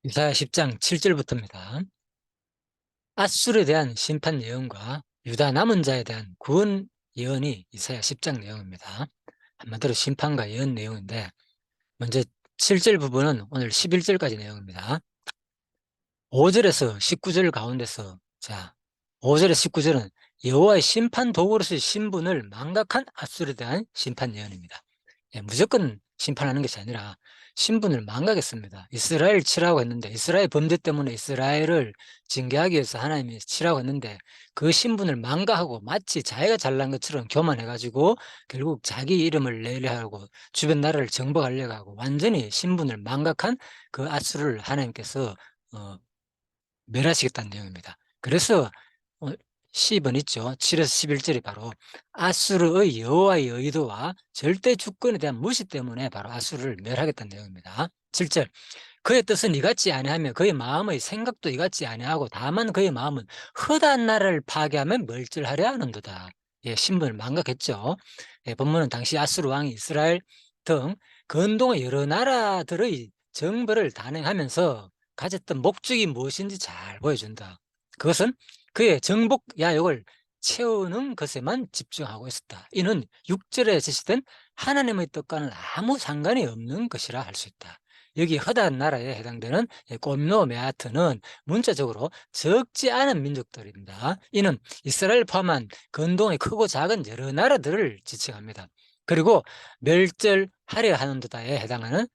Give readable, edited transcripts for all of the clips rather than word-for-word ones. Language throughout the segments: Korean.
이사야 10장 7절부터입니다. 앗술에 대한 심판 예언과 유다 남은 자에 대한 구원 예언이 이사야 10장 내용입니다. 한마디로 심판과 예언 내용인데, 먼저 7절 부분은 오늘 11절까지 내용입니다. 5절에서 19절 가운데서, 5절에서 19절은 여호와의 심판 도구로서의 신분을 망각한 앗술에 대한 심판 예언입니다. 무조건 심판하는 것이 아니라 신분을 망각했습니다. 이스라엘 치라고 했는데, 이스라엘 범죄 때문에 이스라엘을 징계하기 위해서 하나님이 치라고 했는데, 그 신분을 망각하고 마치 자기가 잘난 것처럼 교만해가지고 결국 자기 이름을 내려 하고 주변 나라를 정복하려고 하고 완전히 신분을 망각한 그 앗술을 하나님께서 멸하시겠다는 내용입니다. 그래서 10번 있죠. 7에서 11절이 바로 아수르의 여호와의 의도와 절대 주권에 대한 무시 때문에 바로 아수르를 멸하겠다는 내용입니다. 7절, 그의 뜻은 이같지 아니하며 그의 마음의 생각도 이같지 아니하고 다만 그의 마음은 허다한 나라를 파괴하면 멸절하려 하는도다. 신분을 망각했죠. 본문은 당시 아수르 왕이 이스라엘 등 근동의 여러 나라들의 정벌을 단행하면서 가졌던 목적이 무엇인지 잘 보여준다. 그것은 그의 정복 야욕을 채우는 것에만 집중하고 있었다. 이는 6절에 제시된 하나님의 뜻과는 아무 상관이 없는 것이라 할 수 있다. 여기 허다한 나라에 해당되는 꼼노 메아트는 문자적으로 적지 않은 민족들입니다. 이는 이스라엘 포함한 근동의 크고 작은 여러 나라들을 지칭합니다. 그리고 멸절하려 하는 데다에 해당하는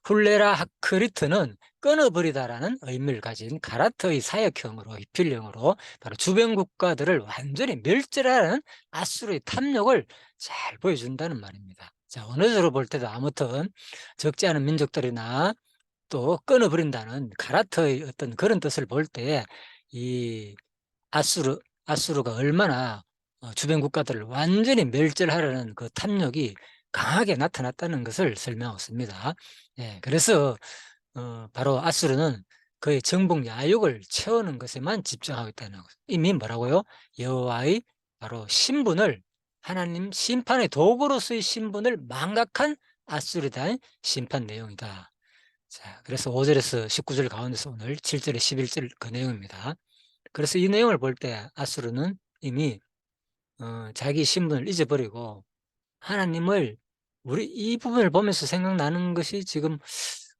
훌레라 하크리트는 끊어버리다라는 의미를 가진 가라트의 사역형으로, 히필형으로 바로 주변 국가들을 완전히 멸절하라는 아수르의 탐욕을 잘 보여준다는 말입니다. 자, 어느 쪽으로 볼 때도 아무튼 적지 않은 민족들이나 또 끊어버린다는 가라트의 어떤 그런 뜻을 볼 때 이 아수르가 얼마나 주변 국가들을 완전히 멸절하려는 그 탐욕이 강하게 나타났다는 것을 설명하고 있습니다. 그래서 바로 아수르는 그의 정복 야욕을 채우는 것에만 집중하고 있다는 것. 이미 뭐라고요? 여호와의 바로 신분을, 하나님 심판의 도구로서의 신분을 망각한 아수르에 대한 심판 내용이다. 자, 그래서 5절에서 19절 가운데서 오늘 7절에 11절 그 내용입니다. 그래서 이 내용을 볼 때 아수르는 이미 자기 신분을 잊어버리고 하나님을, 우리 이 부분을 보면서 생각나는 것이 지금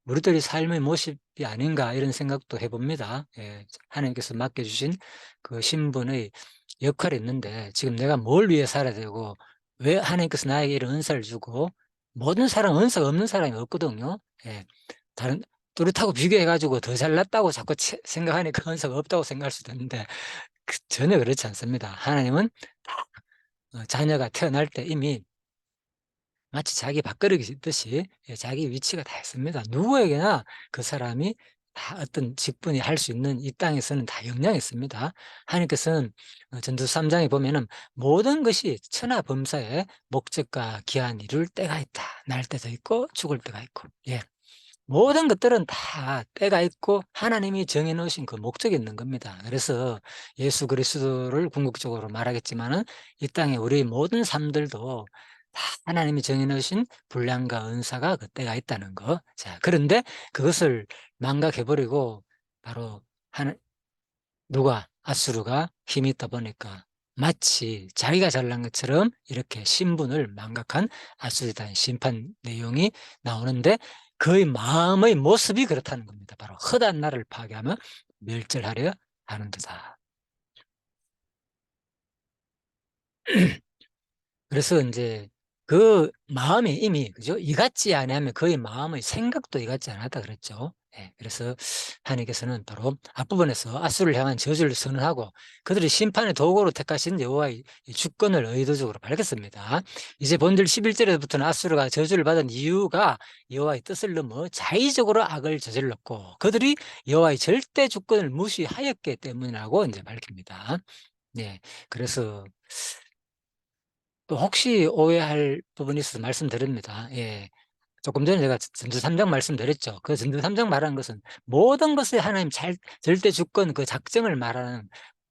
우리들의 삶의 모습이 아닌가 이런 생각도 해봅니다. 하나님께서 맡겨주신 그 신분의 역할이 있는데 지금 내가 뭘 위해 살아야 되고 왜 하나님께서 나에게 이런 은사를 주고, 모든 사람 은사가 없는 사람이 없거든요. 다른 뚜렷하고 비교해가지고 더 잘났다고 자꾸 생각하니까 은사가 없다고 생각할 수도 있는데 전혀 그렇지 않습니다. 하나님은 자녀가 태어날 때 이미 마치 자기 밥그릇이듯이 자기 위치가 다 있습니다. 누구에게나 그 사람이 다 어떤 직분이 할 수 있는 이 땅에서는 다 역량이 있습니다. 하나님께서는 전도 3장에 보면은 모든 것이 천하범사에 목적과 기한이 이룰 때가 있다. 날 때도 있고 죽을 때가 있고. 모든 것들은 다 때가 있고 하나님이 정해 놓으신 그 목적이 있는 겁니다. 그래서 예수 그리스도를 궁극적으로 말하겠지만은 이 땅에 우리 모든 삶들도 다 하나님이 정해 놓으신 분량과 은사가 그 때가 있다는 거. 자, 그런데 그것을 망각해 버리고 바로 누가 앗수르가 힘이 있다 보니까 마치 자기가 잘난 것처럼 이렇게 신분을 망각한 앗수르에 대한 심판 내용이 나오는데 그의 마음의 모습이 그렇다는 겁니다. 바로 허다한 나라를 파괴하며 멸절하려 하는 데다. 그래서 이제 그 마음이 이미, 그죠? 이같지 아니하면 그의 마음의 생각도 이같지 않았다 그랬죠. 그래서 하나님께서는 바로 앞부분에서 앗수를 향한 저주를 선언하고 그들이 심판의 도구로 택하신 여호와의 이 주권을 의도적으로 밝혔습니다. 이제 본절 11절에부터는 앗수르가 저주를 받은 이유가 여호와의 뜻을 넘어 자의적으로 악을 저질렀고 그들이 여호와의 절대 주권을 무시하였기 때문이라고 이제 밝힙니다. 그래서 또 혹시 오해할 부분이 있어서 말씀드립니다. 조금 전에 제가 전도 3장 말씀드렸죠. 그 전도 3장 말하는 것은 모든 것에 하나님 절대 주권 그 작정을 말하는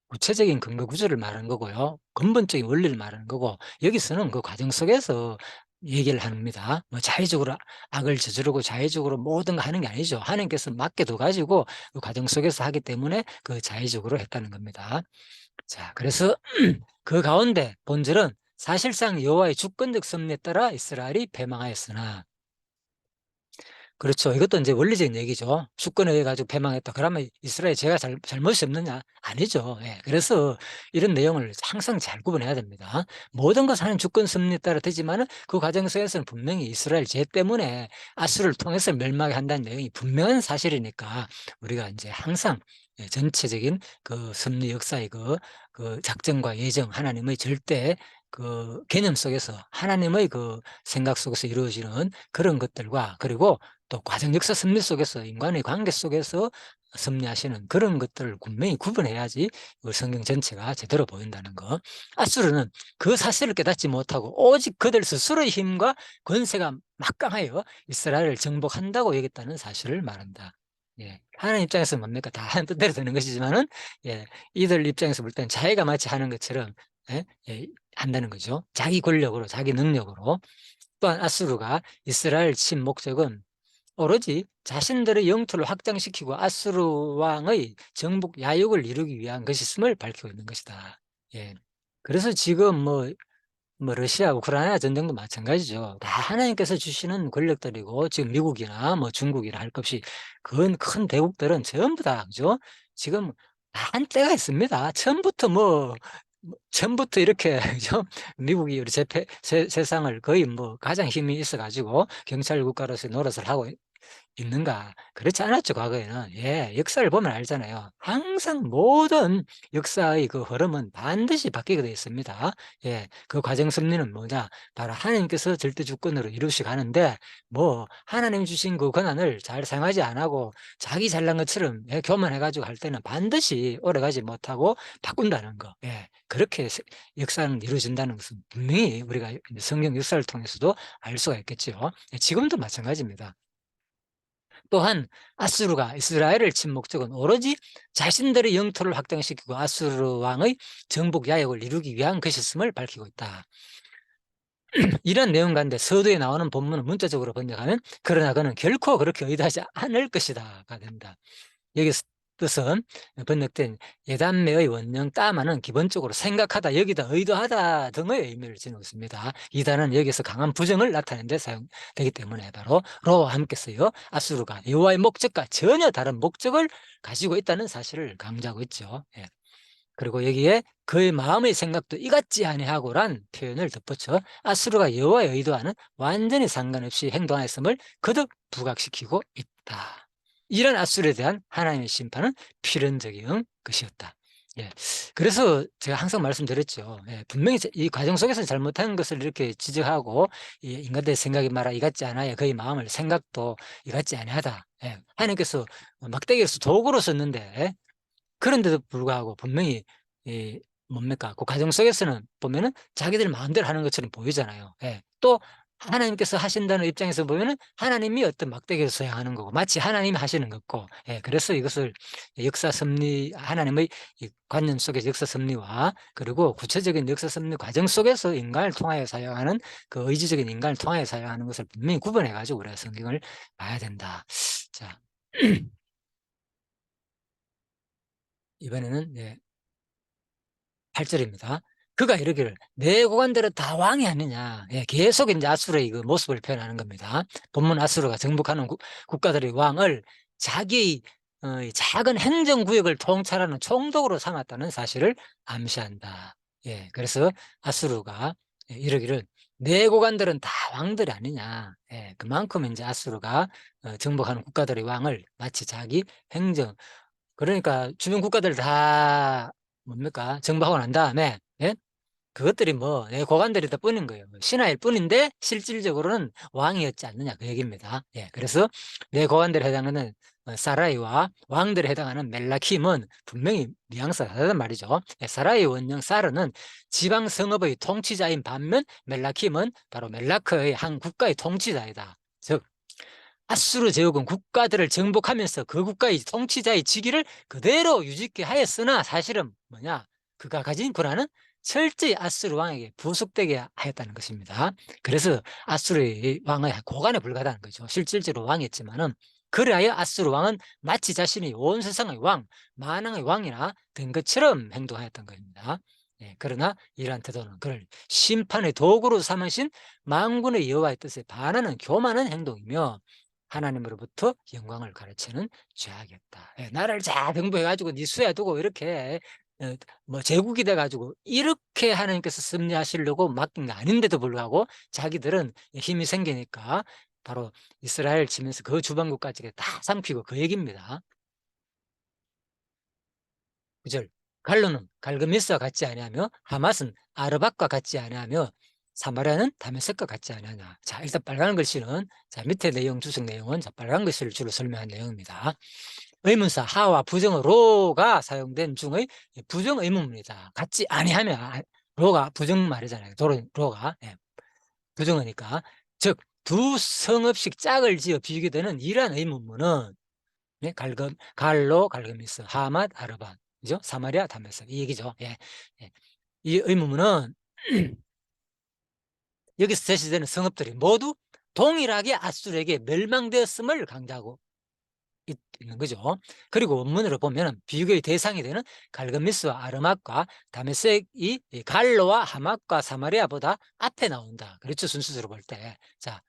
구체적인 근거 구조를 말하는 거고요. 근본적인 원리를 말하는 거고, 여기서는 그 과정 속에서 얘기를 합니다. 뭐 자의적으로 악을 저지르고 자의적으로 모든 거 하는 게 아니죠. 하나님께서 맡겨둬 가지고 그 과정 속에서 하기 때문에 그 자의적으로 했다는 겁니다. 자, 그래서 그 가운데 본절은 사실상 여호와의 주권적 섭리에 따라 이스라엘이 패망하였으나, 그렇죠. 이것도 이제 원리적인 얘기죠. 주권에 의해 가지고 패망했다. 그러면 이스라엘이 제가 잘못이 없느냐? 아니죠. 예. 그래서 이런 내용을 항상 잘 구분해야 됩니다. 모든 것은 하나님 주권 섭리에 따라 되지만은 그 과정 속에서는 분명히 이스라엘 죄 때문에 아수를 통해서 멸망하게 한다는 내용이 분명한 사실이니까 우리가 이제 항상 전체적인 그 섭리 역사의 그 작전과 예정, 하나님의 절대 그 개념 속에서 하나님의 그 생각 속에서 이루어지는 그런 것들과, 그리고 또 과정 역사 섭리 속에서 인간의 관계 속에서 섭리하시는 그런 것들을 분명히 구분해야지 우리 성경 전체가 제대로 보인다는 거. 아수르는 그 사실을 깨닫지 못하고 오직 그들 스스로의 힘과 권세가 막강하여 이스라엘을 정복한다고 여겼다는 사실을 말한다. 예. 하나님 입장에서 뭡니까? 다 하는 뜻대로 되는 것이지만은, 예, 이들 입장에서 볼 때는 자기가 마치 하는 것처럼, 예, 예, 한다는 거죠. 자기 권력으로, 자기 능력으로. 또한 아수르가 이스라엘 친 목적은 오로지 자신들의 영토를 확장시키고 아수르 왕의 정복 야욕을 이루기 위한 것이었음을 밝히고 있는 것이다. 예. 그래서 지금 뭐 러시아, 우크라이나 전쟁도 마찬가지죠. 다 하나님께서 주시는 권력들이고, 지금 미국이나 뭐 중국이나 할 것 없이 그건 큰 대국들은 전부 다, 그죠? 지금 다 한때가 있습니다. 처음부터 이렇게 그죠? 미국이 우리 세상을 거의 뭐 가장 힘이 있어 가지고 경찰 국가로서 노릇을 하고 있는가? 그렇지 않았죠, 과거에는. 예, 역사를 보면 알잖아요. 항상 모든 역사의 그 흐름은 반드시 바뀌게 되어 있습니다. 예, 그 과정 섭리는 뭐냐? 바로 하나님께서 절대 주권으로 이루시 가는데, 뭐 하나님 주신 그 권한을 잘 사용하지 안 하고 자기 잘난 것처럼, 예, 교만해가지고 할 때는 반드시 오래가지 못하고 바꾼다는 거. 예, 그렇게 역사는 이루어진다는 것은 분명히 우리가 성경 역사를 통해서도 알 수가 있겠죠. 예, 지금도 마찬가지입니다. 또한 아수르가 이스라엘을 친 목적은 오로지 자신들의 영토를 확장시키고 아수르 왕의 정복 야욕을 이루기 위한 것이었음을 밝히고 있다. 이런 내용 가운데 서두에 나오는 본문을 문자적으로 번역하면 그러나 그는 결코 그렇게 의도하지 않을 것이다가 됩니다. 여기서 뜻은 번역된 예단매의 원령 따마는 기본적으로 생각하다, 여기다, 의도하다 등의 의미를 지니고 있습니다. 이 단어는 여기서 강한 부정을 나타내는 데 사용되기 때문에 바로 로와 함께 써요. 아수르가 여호와의 목적과 전혀 다른 목적을 가지고 있다는 사실을 강조하고 있죠. 예. 그리고 여기에 그의 마음의 생각도 이같지 아니하고란 표현을 덧붙여 아수르가 여호와의 의도와는 완전히 상관없이 행동하였음을 거듭 부각시키고 있다. 이런 아수르에 대한 하나님의 심판은 필연적인 것이었다. 예. 그래서 제가 항상 말씀드렸죠. 예. 분명히 이 과정 속에서 잘못한 것을 이렇게 지적하고, 인간들의 생각이 말아 이같지 않아야 그의 마음을 생각도 이같지 아니하다. 예. 하나님께서 막대기로서 도구로 썼는데, 그런데도 불구하고 분명히 이 뭡니까? 그 과정 속에서는 보면은 자기들 마음대로 하는 것처럼 보이잖아요. 예. 또 하나님께서 하신다는 입장에서 보면은 하나님이 어떤 막대기를 사용하는 거고 마치 하나님이 하시는 거고, 예. 그래서 이것을 역사 섭리, 하나님의 이 관념 속의 역사 섭리와 그리고 구체적인 역사 섭리 과정 속에서 인간을 통하여 사용하는 그 의지적인 인간을 통하여 사용하는 것을 분명히 구분해 가지고 우리가 성경을 봐야 된다. 자, 이번에는, 예, 8절입니다. 그가 이르기를 내 고관들은 다 왕이 아니냐. 예, 계속 이제 아수르의 그 모습을 표현하는 겁니다. 본문 아수르가 정복하는 국가들의 왕을 자기의 작은 행정구역을 통찰하는 총독으로 삼았다는 사실을 암시한다. 예, 그래서 아수르가 이르기를 내 고관들은 다 왕들이 아니냐. 예, 그만큼 이제 아수르가 정복하는 국가들의 왕을 마치 자기 행정, 그러니까 주변 국가들 다 뭡니까? 정복하고 난 다음에, 예? 그것들이 뭐, 내 고관들이다 뿐인 거예요. 신하일 뿐인데, 실질적으로는 왕이었지 않느냐, 그 얘기입니다. 예. 그래서 내 고관들에 해당하는 사라이와 왕들에 해당하는 멜라킴은 분명히 뉘앙스가 다르단 말이죠. 예, 사라이 원령 사르는 지방 성읍의 통치자인 반면 멜라킴은 바로 멜라크의 한 국가의 통치자이다. 즉, 아수르 제국은 국가들을 정복하면서 그 국가의 통치자의 직위를 그대로 유지케 하였으나 사실은 뭐냐? 그가 가진 권한은 철저히 아수르 왕에게 부속되게 하였다는 것입니다. 그래서 아수르 왕의 고관에 불과하다는 거죠. 실질적으로 왕이었지만은, 그리하여 아수르 왕은 마치 자신이 온 세상의 왕, 만왕의 왕이나 된 것처럼 행동하였던 것입니다. 예, 그러나 이러한 태도는 그를 심판의 도구로 삼으신 만군의 여호와의 뜻에 반하는 교만한 행동이며, 하나님으로부터 영광을 가르치는 죄악이었다. 예, 나라를 잘 병부해가지고 네 수에 두고 이렇게 뭐 제국이 돼가지고 이렇게 하나님께서 섭리하시려고 맡긴 게 아닌데도 불구하고 자기들은 힘이 생기니까 바로 이스라엘 치면서 그 주변국까지 다 삼키고, 그 얘기입니다. 9절, 갈로는 갈그미스와 같지 아니하며 하맛은 아르밧과 같지 아니하며 사마리아는 다메섹과 같지 아니하냐. 자, 일단 빨간 글씨는, 자, 밑에 내용, 주석 내용은 자, 빨간 글씨를 주로 설명한 내용입니다. 의문사 하와 부정어로가 사용된 중의 부정 의문문이다. 같지 아니하며, 로가 부정말이잖아요. 로가 부정어니까. 즉 두 성읍씩 짝을 지어 비유게 되는 이러한 의문문은 갈로, 갈그미스, 하맛, 아르밧, 그죠? 사마리아, 다메섹, 이 얘기죠. 예. 예. 이 의문문은 여기서 제시되는 성읍들이 모두 동일하게 아수르에게 멸망되었음을 강조하고 있는 거죠. 그리고 원문으로 보면 비교의 대상이 되는 갈그미스와 아르맛과 다메섹이 갈로와 하맛과 사마리아보다 앞에 나온다. 그렇죠, 순수적으로 볼 때. 자,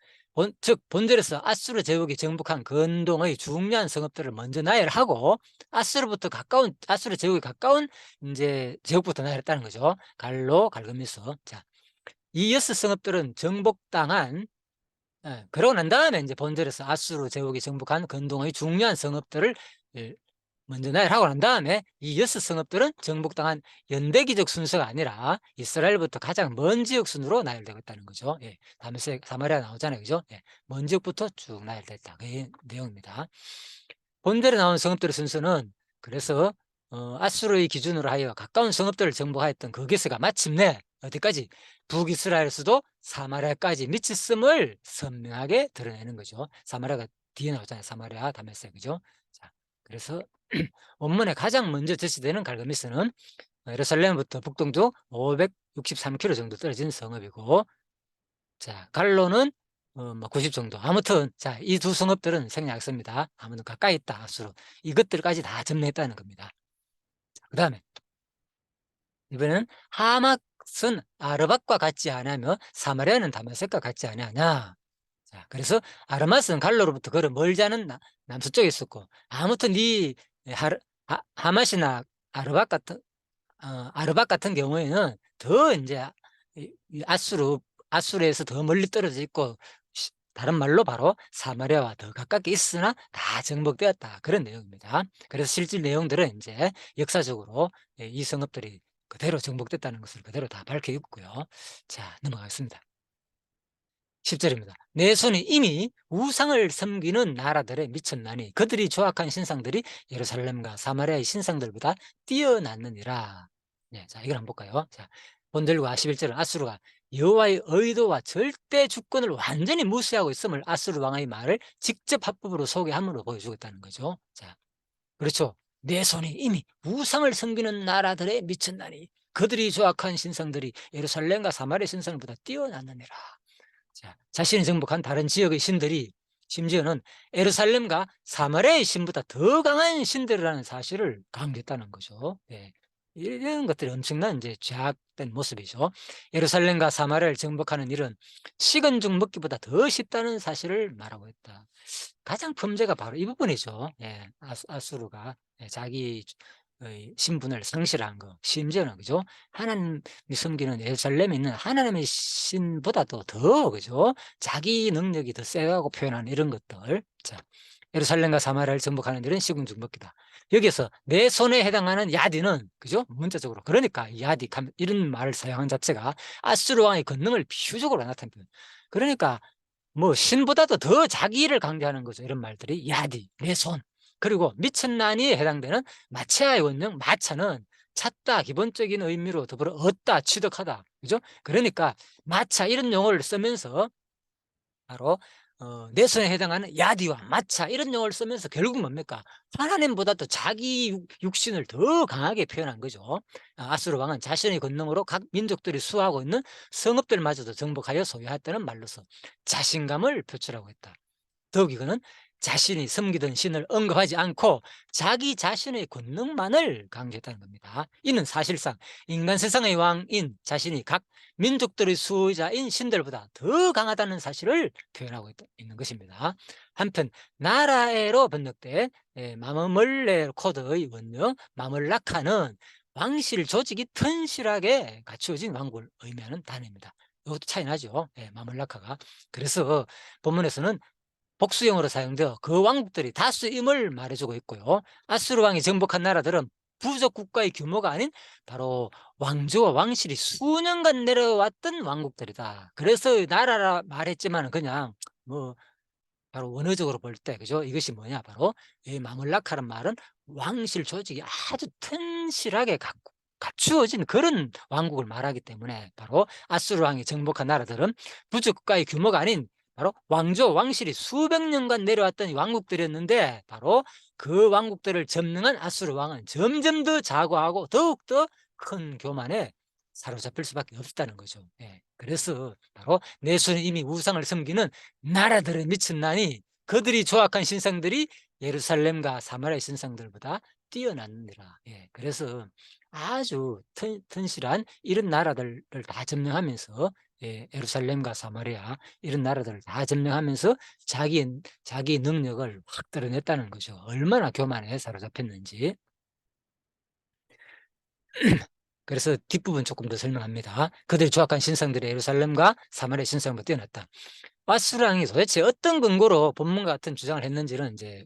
즉 본절에서 아수르 제국이 정복한 근동의 중요한 성읍들을 먼저 나열하고, 아수르 제국에 가까운 이제 제국부터 나열했다는 거죠. 갈로, 갈그미스. 자, 이 6성읍들은 정복당한, 그러고 난 다음에 이제 본절에서 아수르 제국이 정복한 근동의 중요한 성읍들을 먼저 나열하고 난 다음에 이 6성읍들은 정복당한 연대기적 순서가 아니라 이스라엘부터 가장 먼 지역 순으로 나열되고 있다는 거죠. 예, 다메섹, 사마리아 나오잖아요. 그죠? 예, 먼 지역부터 쭉 나열됐다. 그 내용입니다. 본절에 나온 성읍들의 순서는, 그래서 아수르의 기준으로 하여 가까운 성읍들을 정복하였던 그 기세가 마침내 어디까지, 북이스라엘에서도 사마리아까지 미쳤음을 선명하게 드러내는 거죠. 사마리아가 뒤에 나오잖아요. 사마리아, 다메섹, 그죠? 자, 그래서 원문에 가장 먼저 제시되는 갈그미스는 예루살렘부터 북동쪽 563km 정도 떨어진 성읍이고, 자, 갈로는 뭐 90 정도. 아무튼 자, 이 두 성읍들은 생략습니다. 아무튼 가까이 있다, 아수로. 이것들까지 다 점령했다는 겁니다. 그 다음에 이번에는 하맛은 아르밧과 같지 않으며 사마리아는 다메섹과 같지 아니하냐. 자, 그래서 아르밧은 갈로로부터 걸어 멀지 않은 남서쪽에 있었고, 아무튼 이 하맛이나 아르밧 같은 경우에는 더 이제 이 아수르에서 더 멀리 떨어져 있고, 다른 말로 바로 사마리아와 더 가깝게 있으나 다 정복되었다, 그런 내용입니다. 그래서 실질 내용들은 이제 역사적으로 이 성읍들이 그대로 정복됐다는 것을 그대로 다 밝혀 있고요. 자, 넘어가겠습니다. 10절입니다. 내 손이 이미 우상을 섬기는 나라들에 미쳤나니 그들이 조악한 신상들이 예루살렘과 사마리아의 신상들보다 뛰어났느니라. 네, 자, 이걸 한번 볼까요? 자, 본절과 11절은 아수르가 여호와의 의도와 절대 주권을 완전히 무시하고 있음을 아수르 왕의 말을 직접 합법으로 소개함으로 보여주겠다는 거죠. 자, 그렇죠. 내 손이 이미 우상을 섬기는 나라들에 미쳤나니 그들이 조악한 신상들이 예루살렘과 사마리아 신상들보다 뛰어났느니라. 자, 자신이 정복한 다른 지역의 신들이 심지어는 예루살렘과 사마리아의 신보다 더 강한 신들이라는 사실을 강조했다는 거죠. 예. 이런 것들이 엄청난 이제 죄악된 모습이죠. 예루살렘과 사마리아를 정복하는 일은 식은 죽 먹기보다 더 쉽다는 사실을 말하고 있다. 가장 범죄가 바로 이 부분이죠. 예, 아수르가 자기 신분을 상실한 거, 심지어는 그죠? 하나님이 섬기는 예루살렘에 있는 하나님의 신보다도 더 그죠? 자기 능력이 더 세다고 표현하는 이런 것들. 자, 예루살렘과 사마리아를 정복하는 일은 식은 죽 먹기다. 여기서 내 손에 해당하는 야디는 그죠? 문자적으로, 그러니까 야디 이런 말을 사용한 자체가 아수르 왕의 권능을 비유적으로 나타낸 표현. 그러니까 뭐 신보다도 더 자기를 강조하는 거죠. 이런 말들이 야디, 내 손. 그리고 미천난이에 해당되는 마체아의 원형 마차는 찾다, 기본적인 의미로 더불어 얻다, 취득하다. 그죠? 그러니까 마차 이런 용어를 쓰면서 바로 내 손에 해당하는 야디와 마차 이런 용어를 쓰면서 결국 뭡니까? 하나님보다도 자기 육신을 더 강하게 표현한 거죠. 아수르 왕은 자신의 권능으로 각 민족들이 수하고 있는 성읍들마저도 정복하여 소유했다는 말로서 자신감을 표출하고 있다. 더욱 이거는 자신이 섬기던 신을 언급하지 않고 자기 자신의 권능만을 강조했다는 겁니다. 이는 사실상 인간 세상의 왕인 자신이 각 민족들의 수호자인 신들보다 더 강하다는 사실을 표현하고 있는 것입니다. 한편 나라에로 번역된 마머멀레 코드의 원명 마멀라카는 왕실 조직이 튼실하게 갖추어진 왕국을 의미하는 단어입니다. 이것도 차이 나죠. 마멀라카가. 그래서 본문에서는 복수형으로 사용되어 그 왕국들이 다수임을 말해주고 있고요. 아수르 왕이 정복한 나라들은 부족 국가의 규모가 아닌 바로 왕조와 왕실이 수년간 내려왔던 왕국들이다. 그래서 나라라 말했지만 그냥 뭐 바로 원어적으로 볼 때 그죠? 이것이 뭐냐 바로 이 마물라카란 말은 왕실 조직이 아주 튼실하게 갖추어진 그런 왕국을 말하기 때문에 바로 아수르 왕이 정복한 나라들은 부족 국가의 규모가 아닌 바로 왕조 왕실이 수백 년간 내려왔던 왕국들이었는데 바로 그 왕국들을 점령한 아수르 왕은 점점 더 자고하고 더욱더 큰 교만에 사로잡힐 수밖에 없다는 거죠. 그래서 바로 내 손에 이미 우상을 섬기는 나라들의 미쳤나니 그들이 조악한 신상들이 예루살렘과 사마리아의 신상들보다 뛰어났느니라. 그래서 아주 튼실한 이런 나라들을 다 점령하면서 예루살렘과 사마리아 이런 나라들을 다 점령하면서 자기 능력을 확 드러냈다는 거죠. 얼마나 교만에 사로잡혔는지. 그래서 뒷부분 조금 더 설명합니다. 그들이 조악한 신상들이 예루살렘과 사마리아 신상보다 뛰어났다. 아수르왕이 도대체 어떤 근거로 본문 같은 주장을 했는지는 이제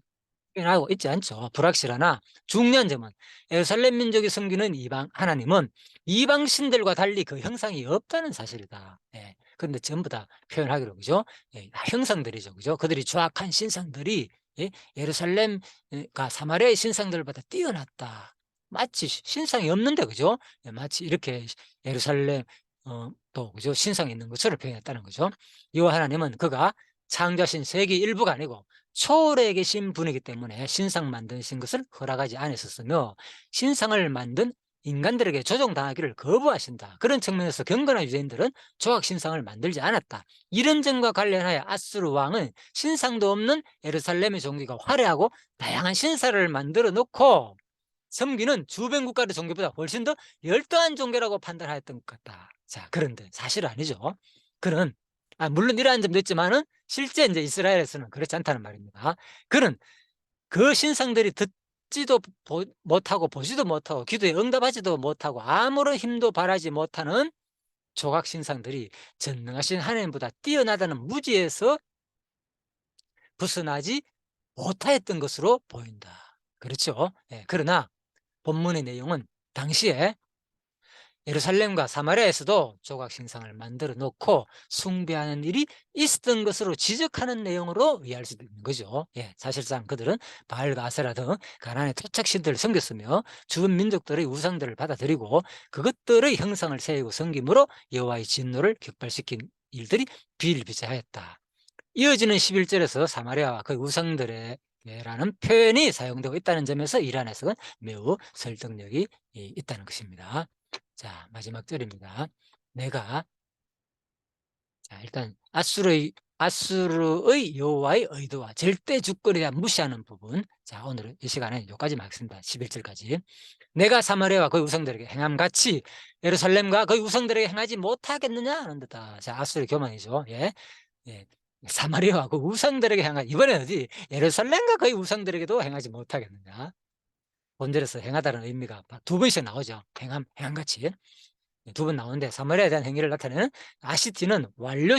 확인하고 있지 않죠. 불확실하나 중요한 점은 예루살렘 민족이 섬기는 이방 하나님은 이방 신들과 달리 그 형상이 없다는 사실이다. 그런데 전부 다 표현하기로 그죠? 다 형상들이죠, 그죠? 그들이 조악한 신상들이 예루살렘과 사마리아의 신상들보다 뛰어났다. 마치 신상이 없는데 그죠? 마치 이렇게 예루살렘 또 그죠? 신상이 있는 것처럼 표현했다는 거죠. 여호와 하나님은 그가 창조하신 세계 일부가 아니고 초월에 계신 분이기 때문에 신상 만드신 것을 허락하지 않으셨으며 신상을 만든 인간들에게 조종당하기를 거부하신다. 그런 측면에서 경건한 유대인들은 조각 신상을 만들지 않았다. 이런 점과 관련하여 아수르 왕은 신상도 없는 예루살렘의 종교가 화려하고 다양한 신사를 만들어 놓고 섬기는 주변 국가의 종교보다 훨씬 더 열등한 종교라고 판단하였던 것 같다. 자, 그런데 사실 아니죠. 그는 물론 이러한 점도 있지만은 실제 이제 이스라엘에서는 그렇지 않다는 말입니다. 그는 그 신상들이 듣지도 못하고 보지도 못하고 기도에 응답하지도 못하고 아무런 힘도 발하지 못하는 조각 신상들이 전능하신 하나님보다 뛰어나다는 무지에서 벗어나지 못하였던 것으로 보인다. 그렇죠? 그러나 본문의 내용은 당시에 예루살렘과 사마리아에서도 조각 신상을 만들어 놓고 숭배하는 일이 있었던 것으로 지적하는 내용으로 이해할 수 있는 거죠. 사실상 그들은 바알과 아세라 등 가나안의 토착 신들을 섬겼으며 주변 민족들의 우상들을 받아들이고 그것들의 형상을 세우고 섬김으로 여호와의 진노를 격발시킨 일들이 비일비재하였다. 이어지는 11절에서 사마리아와 그 우상들의 라는 표현이 사용되고 있다는 점에서 이란 해석은 매우 설득력이 있다는 것입니다. 자, 마지막 절입니다. 내가 일단 아수르의 여호와의 의도와 절대 주권에 대한 무시하는 부분. 자, 오늘 이 시간에 여기까지만 하겠습니다. 11절까지. 내가 사마리아와 그의 우상들에게 행함같이 예루살렘과 그의 우상들에게 행하지 못하겠느냐 하는 듯다. 자, 아수르의 교만이죠. 예. 사마리아와 그 우상들에게 이번에는 어디 예루살렘과 그의 우상들에게도 행하지 못하겠느냐. 본절에서 행하다는 의미가 두 번씩 나오죠. 행함같이. 두 번 나오는데 사마리아에 대한 행위를 나타내는 아시티는 완료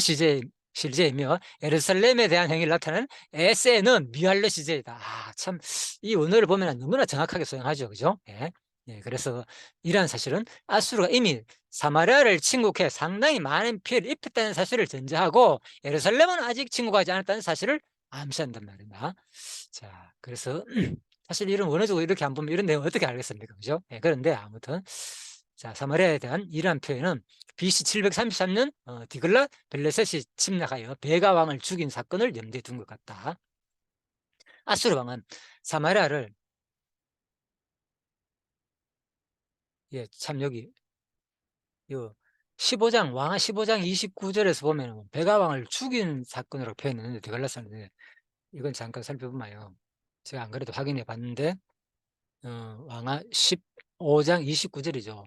실제이며 예루살렘에 대한 행위를 나타내는 에세는 미완료 시제이다. 참 이 언어를 보면 너무나 정확하게 소용하죠. 그죠? 그래서 이러한 사실은 아수르가 이미 사마리아를 침공해 상당히 많은 피해를 입혔다는 사실을 전제하고 예루살렘은 아직 침공하지 않았다는 사실을 암시한단 말입니다. 자, 그래서 사실 이런 원어적으로 이렇게 안 보면 이런 내용 어떻게 알겠습니까? 그죠? 그런데 아무튼 자, 사마리아에 대한 이러한 표현은 BC 733년 디글랏 블레셋이 침략하여 베가 왕을 죽인 사건을 염두에 둔 것 같다. 아수르 왕은 사마리아를 참 여기 요 15장 왕하 15장 29절에서 보면 베가 왕을 죽인 사건으로 표현했는데 디글랏은 이건 잠깐 살펴보면요. 제가 안 그래도 확인해 봤는데 왕하 15장 29절이죠.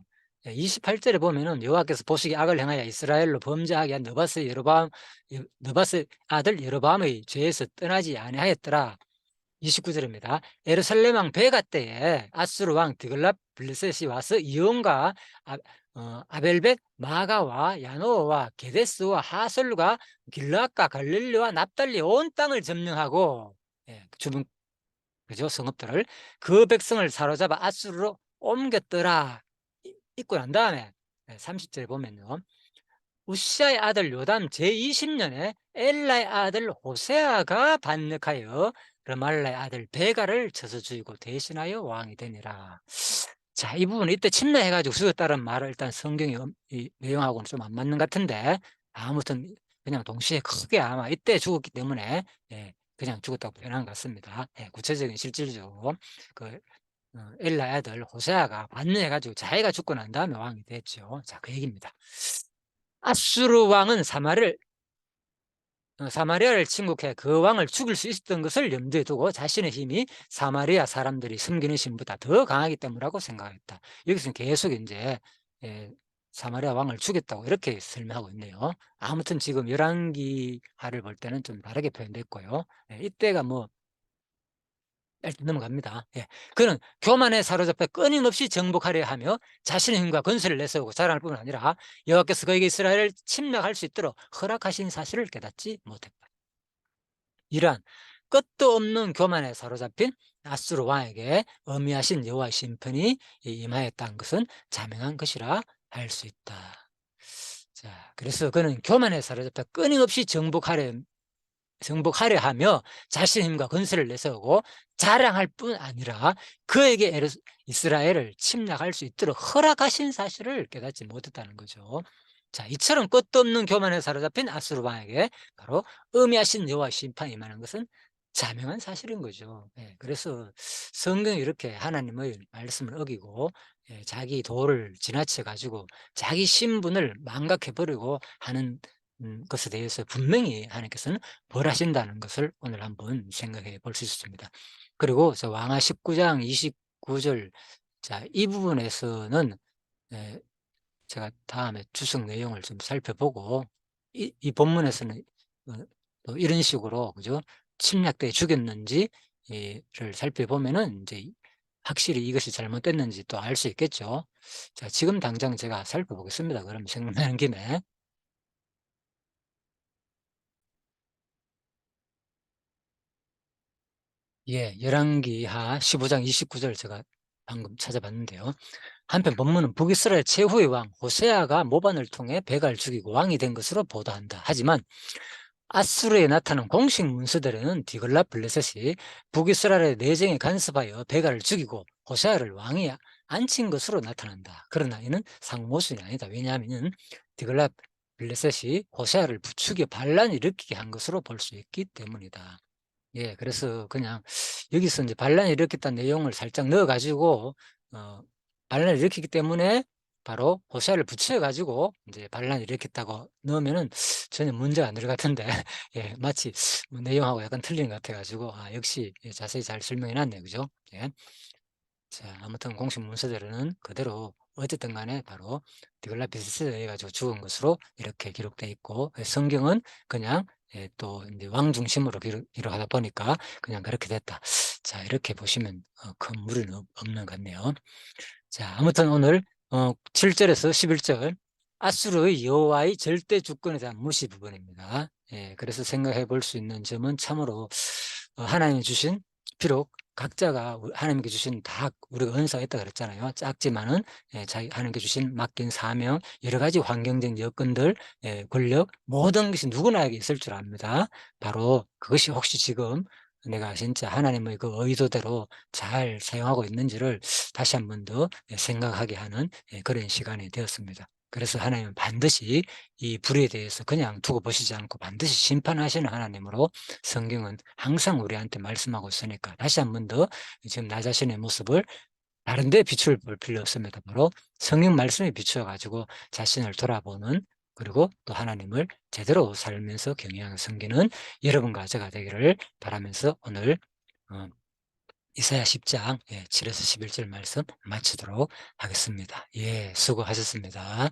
28절에 보면은 여호와께서 보시기에 악을 행하여 이스라엘로 범죄하게 한 느바스 아들 여로보암의 죄에서 떠나지 아니하였더라. 29절입니다. 예루살렘 왕 베가 때에 아수르 왕 디글랏 블레셋이 와서 이온과 아벨벳 마가와 야노와 게데스와 하솔과 길라앗과 갈릴리와 납달리 온 땅을 점령하고 주변 그죠? 성읍들을 그 백성을 사로잡아 아수르로 옮겼더라. 있고 난 다음에 30절에 보면요. 우시아의 아들 요담 제20년에 엘라의 아들 호세아가 반역하여 르말라의 아들 베가를 쳐서 죽이고 대신하여 왕이 되니라. 자, 이 부분 이때 침략해가지고 죽였다는 말을 일단 성경이 이 내용하고는 좀 안 맞는 것 같은데 아무튼 그냥 동시에 크게 아마 이때 죽었기 때문에 그냥 죽었다고 표현한 것 같습니다. 구체적인 실질적으로 그 엘라의 아들 호세아가 반역해가지고 자기가 죽고 난 다음에 왕이 됐죠. 자, 그 얘기입니다. 아수르 왕은 사마리아를 침공해 그 왕을 죽일 수 있었던 것을 염두에 두고 자신의 힘이 사마리아 사람들이 섬기는 신보다 더 강하기 때문이라고 생각했다. 여기서는 계속 이제 사마리아 왕을 죽였다고 이렇게 설명하고 있네요. 아무튼 지금 열왕기하를 볼 때는 좀 다르게 표현됐고요. 이때가 뭐 일단 넘어갑니다. 그는 교만에 사로잡혀 끊임없이 정복하려 하며 자신의 힘과 건설을 내세우고 자랑할 뿐만 아니라 여호와께서 그에게 이스라엘을 침략할 수 있도록 허락하신 사실을 깨닫지 못했다. 이러한 끝도 없는 교만에 사로잡힌 아수르 왕에게 어미하신 여호와의 심판이 임하였다는 것은 자명한 것이라 할 수 있다. 자, 그래서 그는 교만에 사로잡혀 끊임없이 정복하려 하며 자신의 힘과 건설을 내세우고 자랑할 뿐 아니라 그에게 이스라엘을 침략할 수 있도록 허락하신 사실을 깨닫지 못했다는 거죠. 자, 이처럼 끝도 없는 교만에 사로잡힌 아수르 왕에게 바로 음해하신 여호와의 심판이 임하는 것은 자명한 사실인 거죠. 그래서 성경이 이렇게 하나님의 말씀을 어기고 자기 도를 지나쳐 가지고 자기 신분을 망각해버리고 하는 것에 대해서 분명히 하나님께서는 벌하신다는 것을 오늘 한번 생각해 볼 수 있습니다. 그리고 저 왕하 19장 29절 자, 이 부분에서는 제가 다음에 주석 내용을 좀 살펴보고 이 본문에서는 또 이런 식으로 그죠? 침략 때 죽였는지를 살펴보면은 이제 확실히 이것이 잘못됐는지 또 알 수 있겠죠. 자, 지금 당장 제가 살펴보겠습니다. 그럼 생각나는 김에. 열왕기하 15장 29절 제가 방금 찾아봤는데요. 한편 본문은 북이스라엘 최후의 왕 호세아가 모반을 통해 베가를 죽이고 왕이 된 것으로 보도한다. 하지만 아수르에 나타난 공식 문서들에는 디글랏 블레셋이 북이스라엘의 내정에 간섭하여 베가를 죽이고 호세아를 왕에 앉힌 것으로 나타난다. 그러나 이는 상모순이 아니다. 왜냐하면 디글랏 블레셋이 호세아를 부추겨 반란을 일으키게 한 것으로 볼 수 있기 때문이다. 그래서 그냥 여기서 이제 반란을 일으켰다는 내용을 살짝 넣어 가지고 반란을 일으키기 때문에 바로 호세아를 붙여 가지고 이제 반란을 일으켰다고 넣으면은 전혀 문제가 안 될 것 같은데 마치 뭐 내용하고 약간 틀린 것 같아 가지고 역시 자세히 잘 설명해 놨네요. 그죠? 자, 아무튼 공식 문서대로는 그대로 어쨌든 간에 바로 디글라피스에 의해 가지고 죽은 것으로 이렇게 기록되어 있고 성경은 그냥 또 이제 왕 중심으로 기록하다 보니까 그냥 그렇게 됐다. 자, 이렇게 보시면 큰 무리는 없는 것 같네요. 자, 아무튼 오늘 7절에서 11절 아수르의 여호와의 절대 주권에 대한 무시 부분입니다. 그래서 생각해 볼 수 있는 점은 참으로 하나님이 주신 비록 각자가 하나님께 주신 다 우리가 은사가 있다 그랬잖아요. 작지만은 자기 하나님께 주신 맡긴 사명, 여러 가지 환경적 여건들, 권력 모든 것이 누구나에게 있을 줄 압니다. 바로 그것이 혹시 지금 내가 진짜 하나님의 그 의도대로 잘 사용하고 있는지를 다시 한 번 더 생각하게 하는 그런 시간이 되었습니다. 그래서 하나님은 반드시 이 불에 대해서 그냥 두고 보시지 않고 반드시 심판하시는 하나님으로 성경은 항상 우리한테 말씀하고 있으니까 다시 한 번 더 지금 나 자신의 모습을 다른 데 비추어 볼 필요 없습니다. 바로 성경 말씀에 비추어 가지고 자신을 돌아보는, 그리고 또 하나님을 제대로 살면서 경외하는 섬기는 여러분과 제가 되기를 바라면서 오늘 어 이사야 10장 7에서 11절 말씀 마치도록 하겠습니다. 예, 수고하셨습니다.